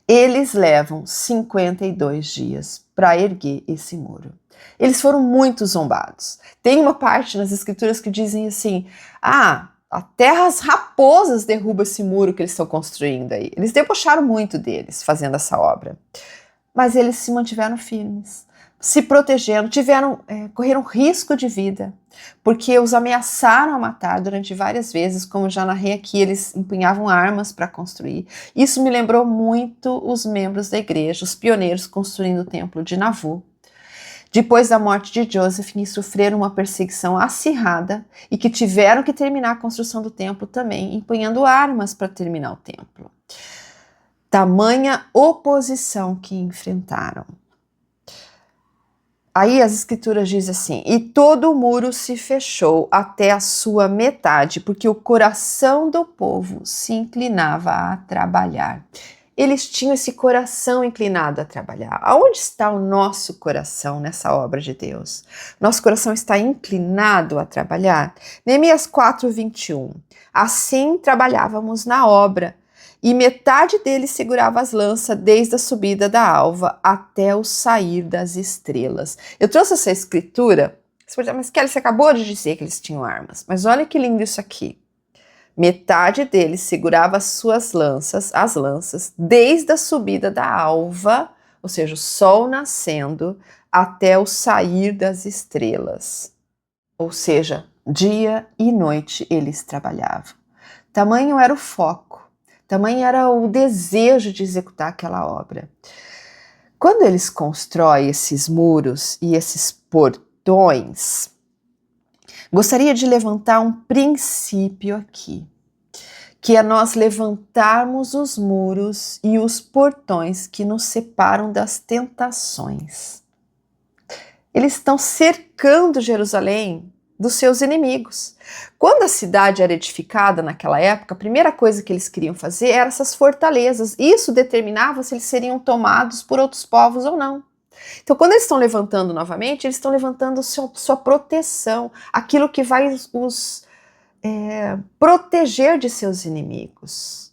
Eles levam 52 dias para erguer esse muro. Eles foram muito zombados. Tem uma parte nas escrituras que dizem assim: até as raposas derrubam esse muro que eles estão construindo aí. Eles debocharam muito deles fazendo essa obra. Mas eles se mantiveram firmes, se protegendo, correram risco de vida, porque os ameaçaram a matar durante várias vezes, como já narrei aqui, eles empunhavam armas para construir. Isso me lembrou muito os membros da igreja, os pioneiros construindo o templo de Navu. Depois da morte de Joseph, sofreram uma perseguição acirrada e que tiveram que terminar a construção do templo também, empunhando armas para terminar o templo. Tamanha oposição que enfrentaram. Aí as escrituras dizem assim: e todo o muro se fechou até a sua metade, porque o coração do povo se inclinava a trabalhar. Eles tinham esse coração inclinado a trabalhar. Aonde está o nosso coração nessa obra de Deus? Nosso coração está inclinado a trabalhar? Neemias 4:21. Assim trabalhávamos na obra, e metade deles segurava as lanças desde a subida da alva até o sair das estrelas. Eu trouxe essa escritura. Você pode dizer: mas Kelly, você acabou de dizer que eles tinham armas. Mas olha que lindo isso aqui. Metade deles segurava as lanças, desde a subida da alva, ou seja, o sol nascendo, até o sair das estrelas. Ou seja, dia e noite eles trabalhavam. Tamanho era o foco, tamanho era o desejo de executar aquela obra. Quando eles constroem esses muros e esses portões, gostaria de levantar um princípio aqui, que é nós levantarmos os muros e os portões que nos separam das tentações. Eles estão cercando Jerusalém dos seus inimigos. Quando a cidade era edificada naquela época, a primeira coisa que eles queriam fazer era essas fortalezas. Isso determinava se eles seriam tomados por outros povos ou não. Então, quando eles estão levantando novamente, eles estão levantando sua proteção, aquilo que vai os proteger de seus inimigos.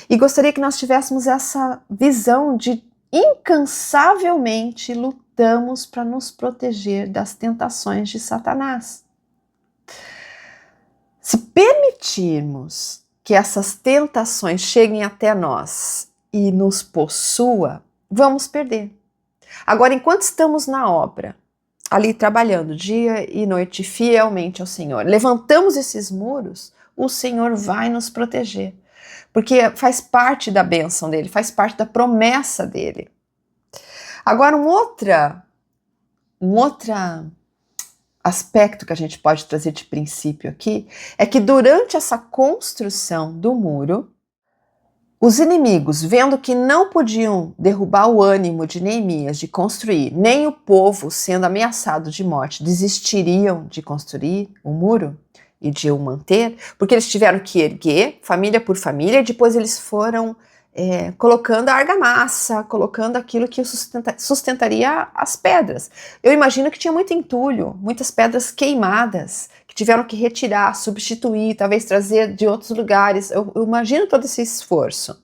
E gostaria que nós tivéssemos essa visão de incansavelmente lutamos para nos proteger das tentações de Satanás. Se permitirmos que essas tentações cheguem até nós e nos possua, vamos perder. Agora, enquanto estamos na obra, ali trabalhando dia e noite fielmente ao Senhor, levantamos esses muros, o Senhor vai nos proteger. Porque faz parte da bênção dele, faz parte da promessa dele. Agora, um outro aspecto que a gente pode trazer de princípio aqui é que durante essa construção do muro, os inimigos, vendo que não podiam derrubar o ânimo de Neemias de construir, nem o povo sendo ameaçado de morte, desistiriam de construir o muro e de o manter, porque eles tiveram que erguer família por família e depois eles foram colocando a argamassa, colocando aquilo que sustentaria as pedras. Eu imagino que tinha muito entulho, muitas pedras queimadas, que tiveram que retirar, substituir, talvez trazer de outros lugares. Eu imagino todo esse esforço.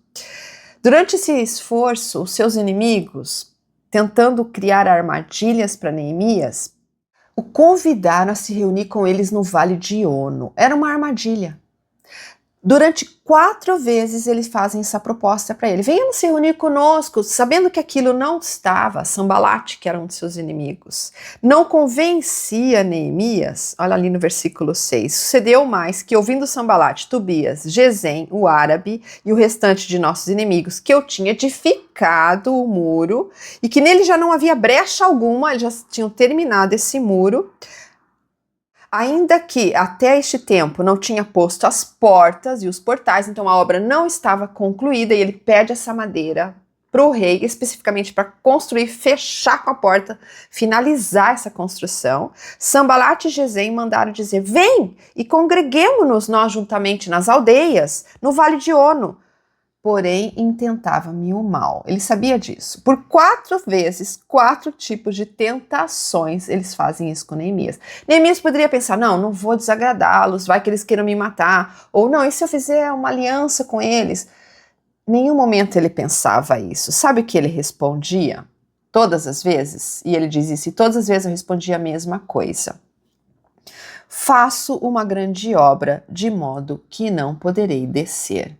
Durante esse esforço, os seus inimigos, tentando criar armadilhas para Neemias, o convidaram a se reunir com eles no Vale de Ono. Era uma armadilha. Durante 4 vezes eles fazem essa proposta para ele. Venham se reunir conosco, sabendo que aquilo não estava. Sambalate, que era um de seus inimigos, não convencia Neemias. Olha ali no versículo 6. Sucedeu mais que, ouvindo Sambalate, Tobias, Gesem, o árabe e o restante de nossos inimigos, que eu tinha edificado o muro e que nele já não havia brecha alguma, eles já tinham terminado esse muro, ainda que até este tempo não tinha posto as portas e os portais, então a obra não estava concluída e ele pede essa madeira para o rei, especificamente para construir, fechar com a porta, finalizar essa construção. Sambalate e Gesem mandaram dizer: vem e congreguemo-nos nós juntamente nas aldeias, no Vale de Ono. Porém, intentava-me o mal. Ele sabia disso. Por 4 vezes, 4 tipos de tentações, eles fazem isso com Neemias. Neemias poderia pensar: não vou desagradá-los, vai que eles queiram me matar. Ou não, e se eu fizer uma aliança com eles? Em nenhum momento ele pensava isso. Sabe o que ele respondia? Todas as vezes, e ele diz isso, e todas as vezes eu respondia a mesma coisa. Faço uma grande obra, de modo que não poderei descer.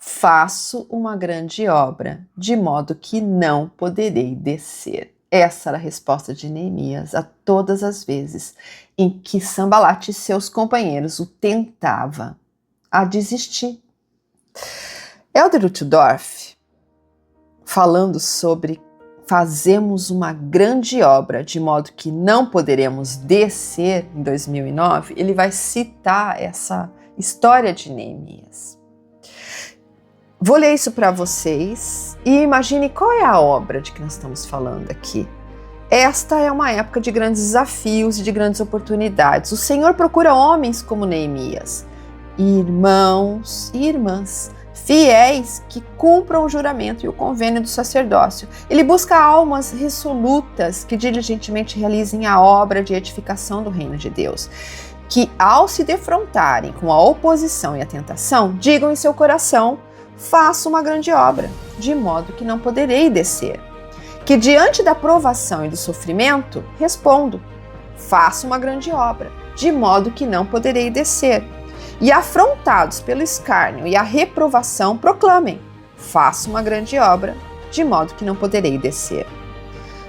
Faço uma grande obra, de modo que não poderei descer. Essa era a resposta de Neemias a todas as vezes em que Sambalate e seus companheiros o tentava a desistir. Elder Uchtdorf, falando sobre fazemos uma grande obra, de modo que não poderemos descer em 2009, ele vai citar essa história de Neemias. Vou ler isso para vocês e imagine qual é a obra de que nós estamos falando aqui. Esta é uma época de grandes desafios e de grandes oportunidades. O Senhor procura homens como Neemias, irmãos e irmãs, fiéis que cumpram o juramento e o convênio do sacerdócio. Ele busca almas resolutas que diligentemente realizem a obra de edificação do reino de Deus, que ao se defrontarem com a oposição e a tentação, digam em seu coração: faço uma grande obra, de modo que não poderei descer. Que diante da provação e do sofrimento, respondo: faço uma grande obra, de modo que não poderei descer. E afrontados pelo escárnio e a reprovação, proclamem: faço uma grande obra, de modo que não poderei descer.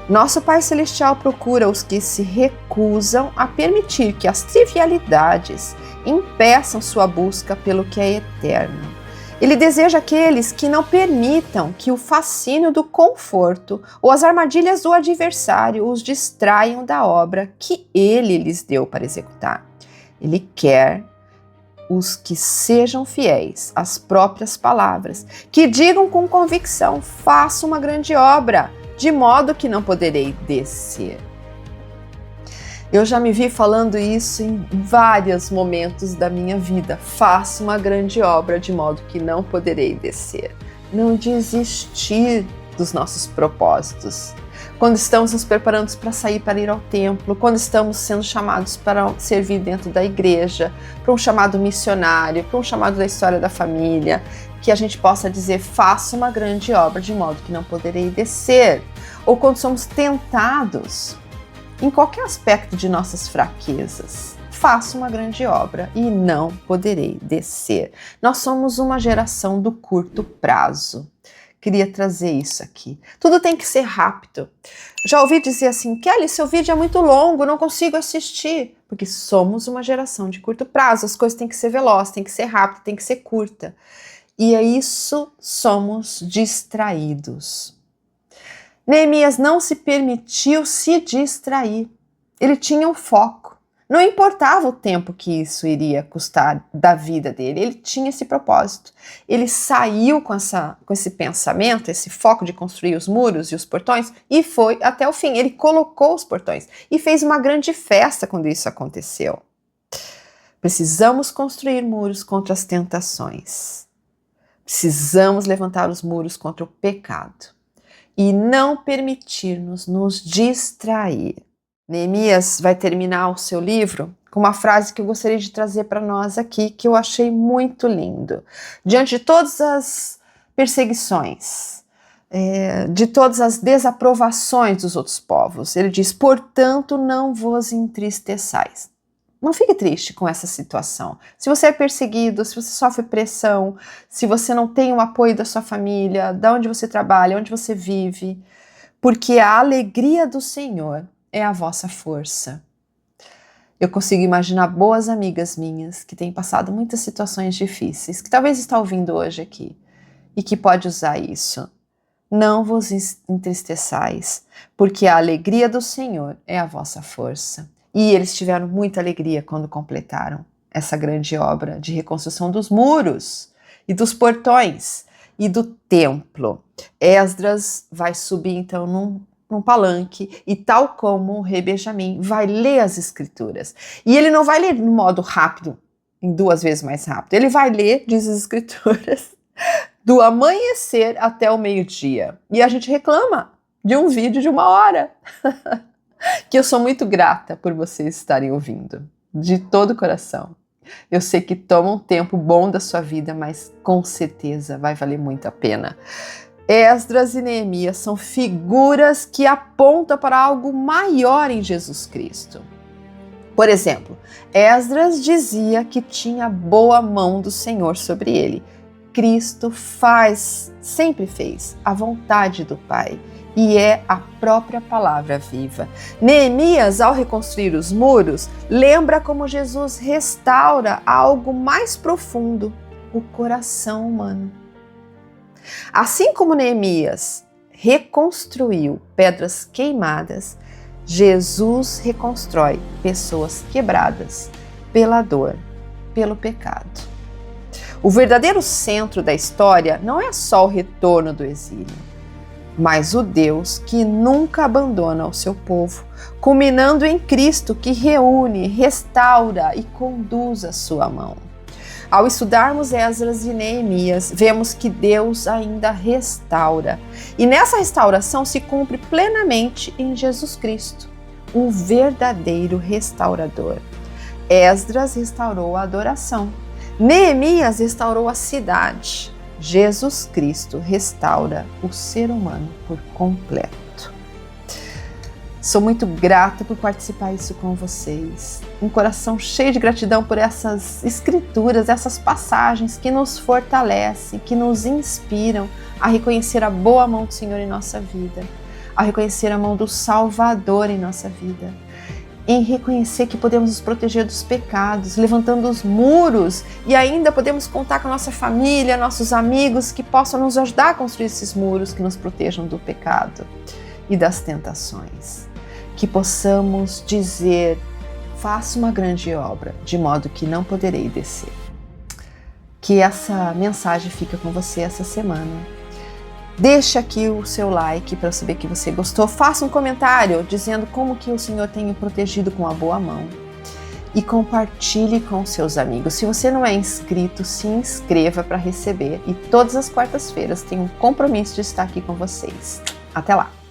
Nosso Pai Celestial procura os que se recusam a permitir que as trivialidades impeçam sua busca pelo que é eterno. Ele deseja aqueles que não permitam que o fascínio do conforto ou as armadilhas do adversário os distraiam da obra que ele lhes deu para executar. Ele quer os que sejam fiéis às próprias palavras, que digam com convicção: faço uma grande obra, de modo que não poderei descer. Eu já me vi falando isso em vários momentos da minha vida. Faço uma grande obra, de modo que não poderei descer. Não desistir dos nossos propósitos. Quando estamos nos preparando para sair para ir ao templo, quando estamos sendo chamados para servir dentro da igreja, para um chamado missionário, para um chamado da história da família, que a gente possa dizer: faço uma grande obra, de modo que não poderei descer. Ou quando somos tentados em qualquer aspecto de nossas fraquezas, faço uma grande obra e não poderei descer. Nós somos uma geração do curto prazo. Queria trazer isso aqui. Tudo tem que ser rápido. Já ouvi dizer assim: Kelly, seu vídeo é muito longo, não consigo assistir. porque somos uma geração de curto prazo, as coisas têm que ser velozes, têm que ser rápidas, têm que ser curta. E é isso, somos distraídos. Neemias não se permitiu se distrair. Ele tinha um foco. Não importava o tempo que isso iria custar da vida dele, ele tinha esse propósito. Ele saiu com esse pensamento, esse foco de construir os muros e os portões e foi até o fim. Ele colocou os portões e fez uma grande festa quando isso aconteceu. Precisamos construir muros contra as tentações. Precisamos levantar os muros contra o pecado e não permitir-nos nos distrair. Neemias vai terminar o seu livro com uma frase que eu gostaria de trazer para nós aqui, que eu achei muito lindo. Diante de todas as perseguições, de todas as desaprovações dos outros povos, ele diz: portanto, não vos entristeçais. Não fique triste com essa situação. Se você é perseguido, se você sofre pressão, se você não tem o apoio da sua família, de onde você trabalha, onde você vive, porque a alegria do Senhor é a vossa força. Eu consigo imaginar boas amigas minhas que têm passado muitas situações difíceis, que talvez está ouvindo hoje aqui, e que pode usar isso. Não vos entristeçais, porque a alegria do Senhor é a vossa força. E eles tiveram muita alegria quando completaram essa grande obra de reconstrução dos muros e dos portões e do templo. Esdras vai subir então num palanque e, tal como o rei Benjamim, vai ler as escrituras. E ele não vai ler no modo rápido, em 2 vezes mais rápido. Ele vai ler, diz as escrituras, do amanhecer até o meio-dia. E a gente reclama de um vídeo de 1 hora. Que eu sou muito grata por vocês estarem ouvindo, de todo o coração. Eu sei que toma um tempo bom da sua vida, mas com certeza vai valer muito a pena. Esdras e Neemias são figuras que apontam para algo maior em Jesus Cristo. Por exemplo, Esdras dizia que tinha boa mão do Senhor sobre ele. Cristo sempre fez a vontade do Pai. E é a própria palavra viva. Neemias, ao reconstruir os muros, lembra como Jesus restaura algo mais profundo, o coração humano. Assim como Neemias reconstruiu pedras queimadas, Jesus reconstrói pessoas quebradas pela dor, pelo pecado. O verdadeiro centro da história não é só o retorno do exílio, mas o Deus que nunca abandona o seu povo, culminando em Cristo que reúne, restaura e conduz a sua mão. Ao estudarmos Esdras e Neemias, vemos que Deus ainda restaura. E nessa restauração se cumpre plenamente em Jesus Cristo, o verdadeiro restaurador. Esdras restaurou a adoração. Neemias restaurou a cidade. Jesus Cristo restaura o ser humano por completo. Sou muito grata por participar disso com vocês. Um coração cheio de gratidão por essas escrituras, essas passagens que nos fortalecem, que nos inspiram a reconhecer a boa mão do Senhor em nossa vida, a reconhecer a mão do Salvador em nossa vida, em reconhecer que podemos nos proteger dos pecados, levantando os muros, e ainda podemos contar com a nossa família, nossos amigos que possam nos ajudar a construir esses muros que nos protejam do pecado e das tentações. Que possamos dizer: faça uma grande obra, de modo que não poderei descer. Que essa mensagem fica com você essa semana. Deixe aqui o seu like para eu saber que você gostou. Faça um comentário dizendo como que o Senhor tem o protegido com a boa mão. E compartilhe com seus amigos. Se você não é inscrito, se inscreva para receber. E todas as quartas-feiras tenho um compromisso de estar aqui com vocês. Até lá!